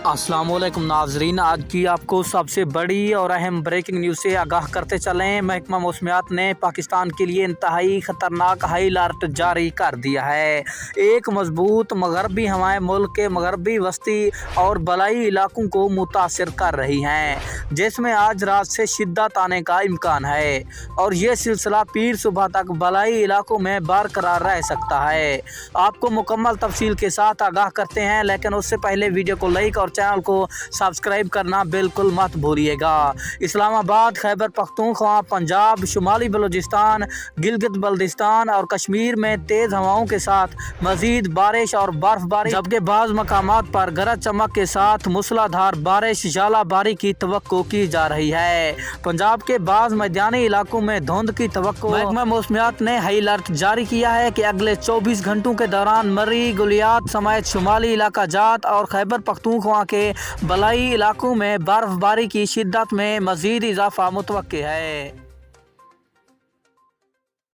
अस्सलाम वालेकुम नाजरीन, आज की आपको सबसे बड़ी और अहम ब्रेकिंग न्यूज़ से आगाह करते चलें। महकमा मौसमियात ने पाकिस्तान के लिए इंतहाई ख़तरनाक हाई अलर्ट जारी कर दिया है। एक मजबूत मगरबी हवाएं मुल्क के मगरबी वस्ती और बलाई इलाकों को मुतासर कर रही हैं, जिसमें आज रात से शिद्दत आने का इम्कान है और ये सिलसिला पीर सुबह तक बलाई इलाकों में बरकरार रह सकता है। आपको मुकम्मल तफसील के साथ आगाह करते हैं, लेकिन उससे पहले वीडियो को लाइक और चैनल को सब्सक्राइब करना बिल्कुल मत भूलिएगा। इस्लामाबाद, खैबर पख्तूनख्वा, पंजाब, शुमाली बलूचिस्तान, गिलगित बल्तिस्तान और कश्मीर में तेज़ हवाओं के साथ मजीद बारिश और बर्फबारी, जबकि बाज़ मकामात पर गरज चमक के साथ मूसलाधार बारिश झालाबारी की तवक्को की जा रही है। पंजाब के बाज़ मैदानी इलाकों में धुंध की तवक्को। महकमा मौसमियात ने हाई अलर्ट जारी किया है कि अगले 24 घंटों के दौरान मरी, गुलियात समेत शुमाली इलाका जात और खैबर पख्तूनख्वा के बलाई इलाकों में बर्फबारी की शिद्दत में मजीद इजाफा मुतवक्के है।